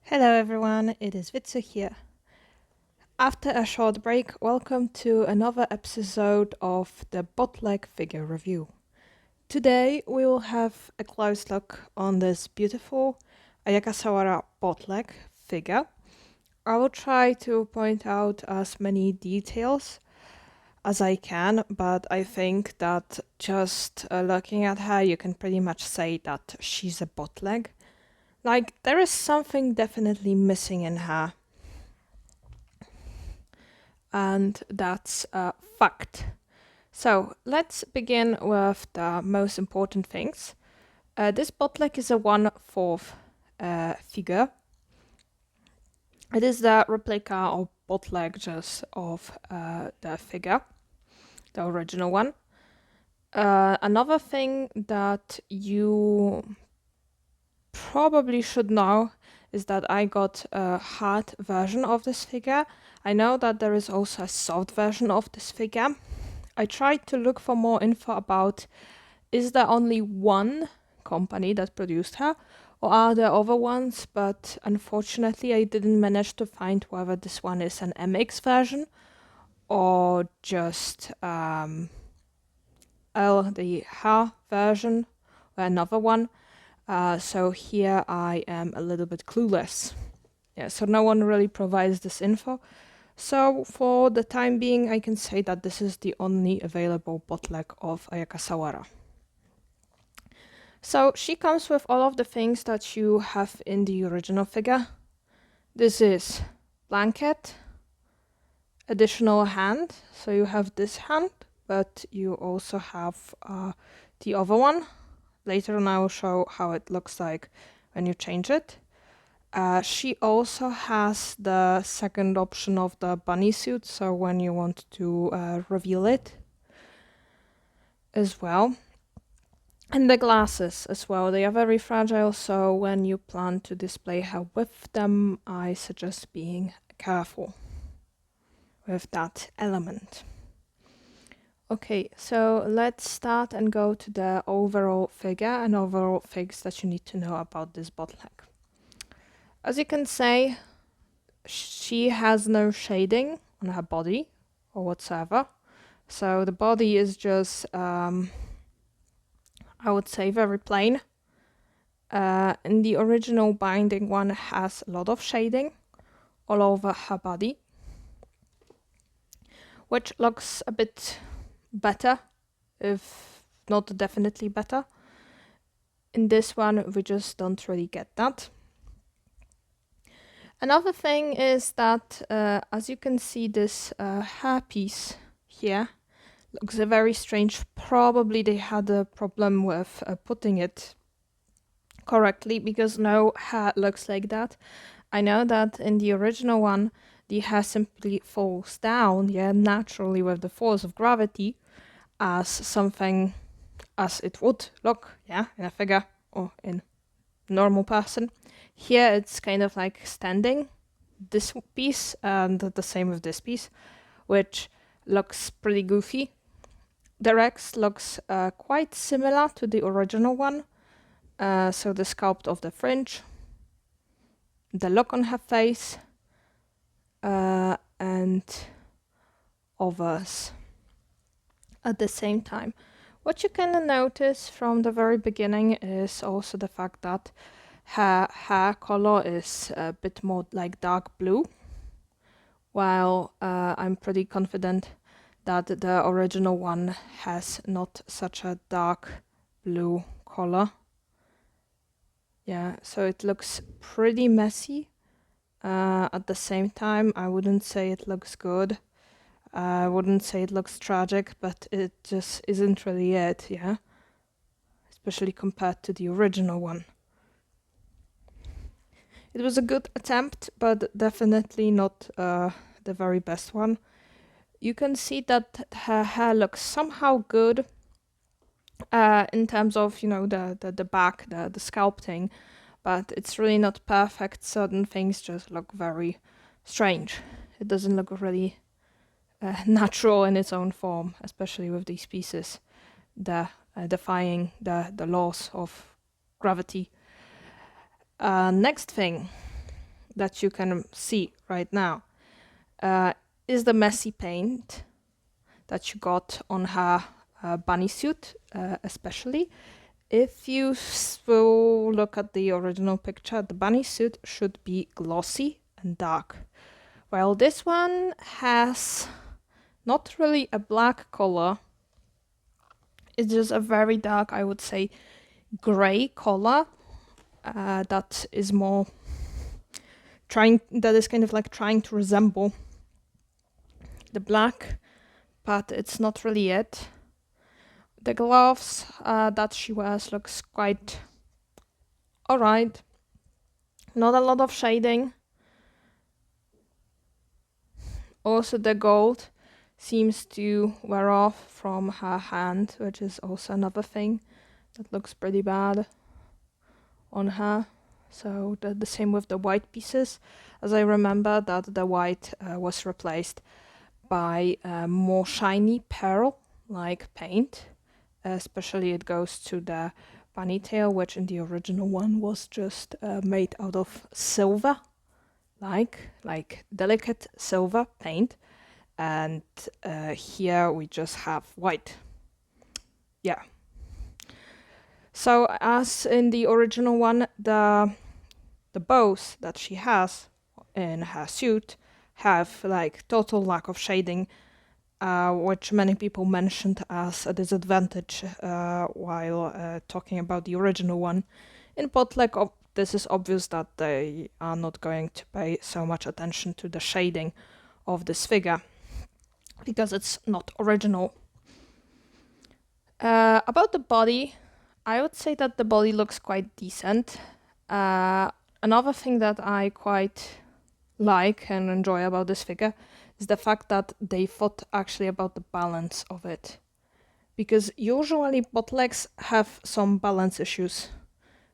Hello everyone, it is Vitsu here. After a short break, welcome to another episode of the bootleg figure review. Today we will have a close look on this beautiful Ayaka Sawara bootleg figure. I will try to point out as many details as I can, but I think that just looking at her you can pretty much say that she's a bootleg. Like, there is something definitely missing in her. And that's a fact. So, let's begin with the most important things. This bootleg is a 1/4 figure. It is the replica or bootleg just of the figure, the original one. Another thing that you probably should know is that I got a hard version of this figure. I know that there is also a soft version of this figure. I tried to look for more info about, is there only one company that produced her, or are there other ones, but unfortunately I didn't manage to find whether this one is an MX version or just the H version or another one. So here I am a little bit clueless. Yeah, so no one really provides this info. So for the time being, I can say that this is the only available bootleg of Ayaka Sawara. So she comes with all of the things that you have in the original figure. This is blanket, additional hand. So you have this hand, but you also have the other one. Later on I will show how it looks like when you change it. She also has the second option of the bunny suit, so when you want to reveal it as well. And the glasses as well, they are very fragile, so when you plan to display her with them, I suggest being careful with that element. Okay, so let's start and go to the overall figure and overall things that you need to know about this bootleg. As you can say, she has no shading on her body or whatsoever. So the body is just, I would say, very plain. In the original binding one has a lot of shading all over her body, which looks a bit better, if not definitely better. In this one, we just don't really get that. Another thing is that, as you can see, this hair piece here looks very strange. Probably they had a problem with putting it correctly, because no hair looks like that. I know that in the original one, the hair simply falls down, naturally with the force of gravity, as something as it would look, in a figure or in normal person. Here it's kind of like standing, this piece, and the same with this piece, which looks pretty goofy. The Rex looks quite similar to the original one. So the sculpt of the fringe, the look on her face, and others at the same time. What you can notice from the very beginning is also the fact that her hair color is a bit more like dark blue, while I'm pretty confident that the original one has not such a dark blue color. Yeah, so it looks pretty messy. At the same time, I wouldn't say it looks good. I wouldn't say it looks tragic, but it just isn't really it, especially compared to the original one. It was a good attempt, but definitely not the very best one. You can see that her hair looks somehow good in terms of, the back, the sculpting, but it's really not perfect. Certain things just look very strange. It doesn't look really natural in its own form, especially with these pieces, defying the laws of gravity. Next thing, that you can see right now is the messy paint that you got on her bunny suit, especially. If you will look at the original picture, the bunny suit should be glossy and dark. Well, this one has not really a black color. It's just a very dark, I would say, gray color that is more that is kind of like trying to resemble the black, but it's not really it. The gloves that she wears looks quite alright. Not a lot of shading. Also, the gold seems to wear off from her hand, which is also another thing that looks pretty bad on her. So the same with the white pieces, as I remember that the white was replaced by more shiny pearl-like paint. Especially it goes to the bunny tail, which in the original one was just made out of silver, like delicate silver paint. And here we just have white. Yeah. So as in the original one, the bows that she has in her suit have like total lack of shading, which many people mentioned as a disadvantage while talking about the original one. In bootleg, this is obvious that they are not going to pay so much attention to the shading of this figure because it's not original. About the body, I would say that the body looks quite decent. Another thing that I quite like and enjoy about this figure is the fact that they thought actually about the balance of it. Because usually bootlegs have some balance issues.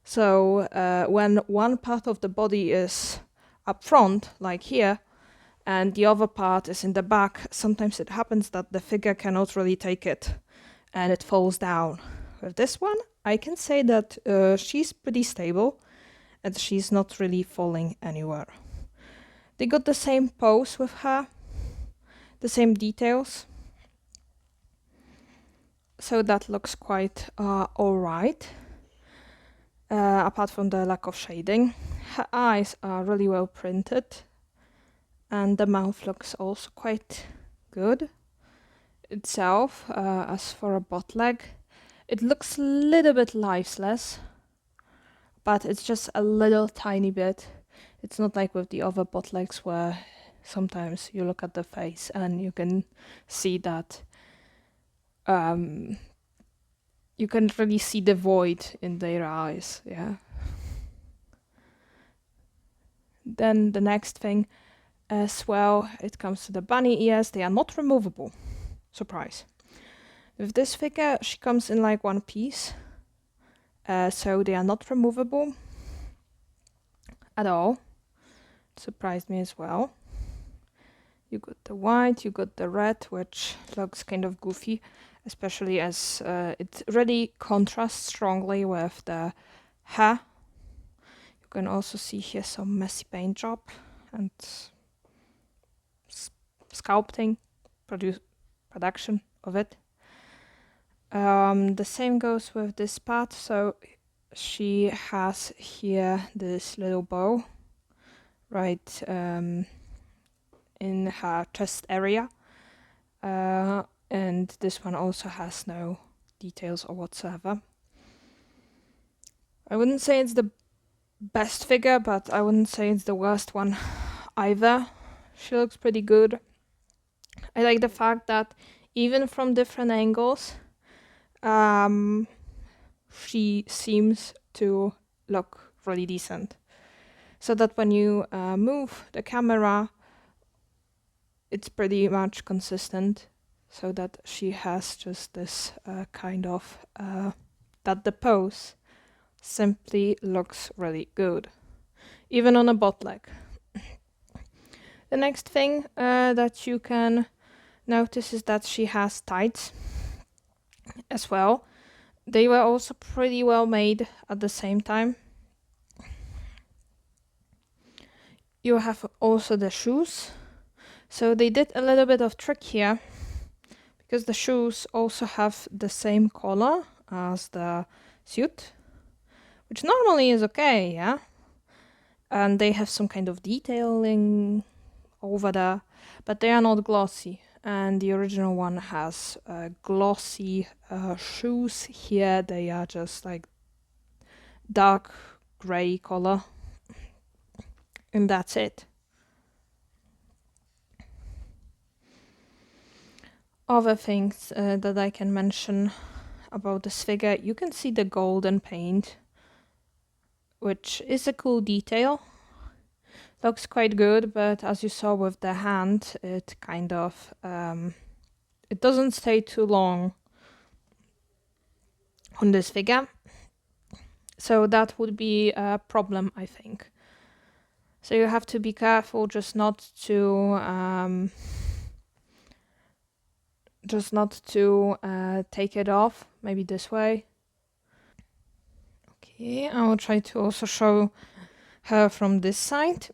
So when one part of the body is up front, like here, and the other part is in the back, sometimes it happens that the figure cannot really take it and it falls down. With this one, I can say that she's pretty stable and she's not really falling anywhere. They got the same pose with her, the same details. So that looks quite alright, apart from the lack of shading. Her eyes are really well printed, and the mouth looks also quite good itself. As for a bootleg, it looks a little bit lifeless, but it's just a little tiny bit. It's not like with the other bootlegs where sometimes you look at the face and you can see that you can really see the void in their eyes, yeah. Then the next thing as well, it comes to the bunny ears. They are not removable. Surprise. With this figure, she comes in like one piece. So they are not removable at all. Surprised me as well. You got the white, you got the red, which looks kind of goofy, especially as it really contrasts strongly with the hair. You can also see here some messy paint job and sculpting, production of it. The same goes with this part. So she has here this little bow right in her chest area, and this one also has no details or whatsoever. I wouldn't say it's the best figure, but I wouldn't say it's the worst one either. She looks pretty good. I like the fact that even from different angles, she seems to look really decent. So that when you move the camera, it's pretty much consistent. So that she has just this kind of, that the pose simply looks really good, even on a bootleg. The next thing that you can notice is that she has tights as well. They were also pretty well made at the same time. you have also the shoes. So they did a little bit of trick here, because the shoes also have the same color as the suit, which normally is okay, yeah? And they have some kind of detailing over there, but they are not glossy. And the original one has glossy shoes. Here they are just like dark gray color, and that's it. Other things that I can mention about this figure, you can see the golden paint, which is a cool detail. Looks quite good, but as you saw with the hand, it kind of it doesn't stay too long on this figure, so that would be a problem, I think. So you have to be careful just not to take it off. Maybe this way. Okay, I will try to also show her from this side.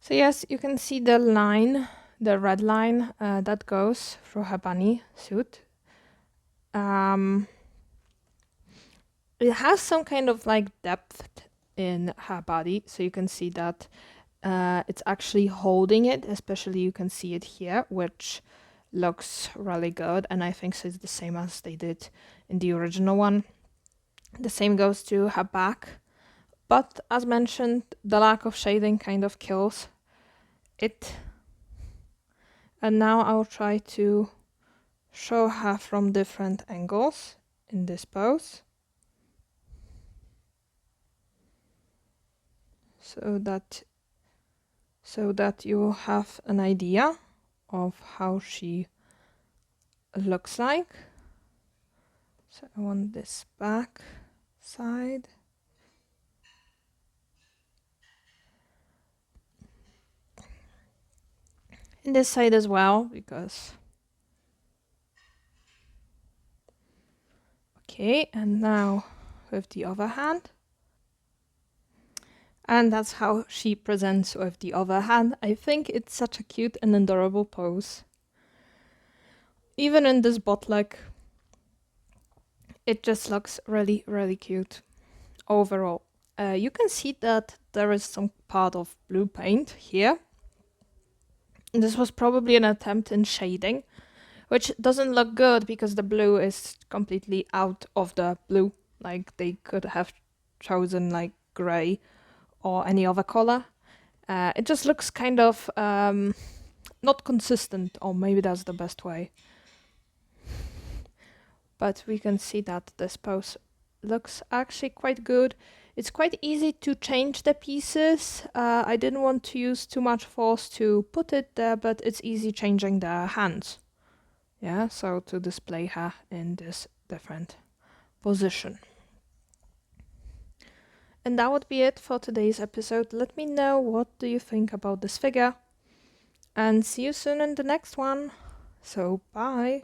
So yes, you can see the line, the red line that goes through her bunny suit. It has some kind of like depth in her body, so you can see that it's actually holding it, especially you can see it here, which looks really good, and I think so it's the same as they did in the original one. The same goes to her back, but as mentioned, the lack of shading kind of kills it. And now I'll try to show her from different angles in this pose, so that you have an idea of how she looks like. So I want this back side. And this side as well, because... Okay, and now with the other hand. And that's how she presents with the other hand. I think it's such a cute and adorable pose. Even in this bootleg, it just looks really, really cute overall. You can see that there is some part of blue paint here. This was probably an attempt in shading, which doesn't look good because the blue is completely out of the blue. Like they could have chosen like gray or any other color. It just looks kind of not consistent, or maybe that's the best way. But we can see that this pose looks actually quite good. It's quite easy to change the pieces. I didn't want to use too much force to put it there, but it's easy changing the hands. Yeah, so to display her in this different position. And that would be it for today's episode. Let me know what do you think about this figure. And see you soon in the next one. So, bye!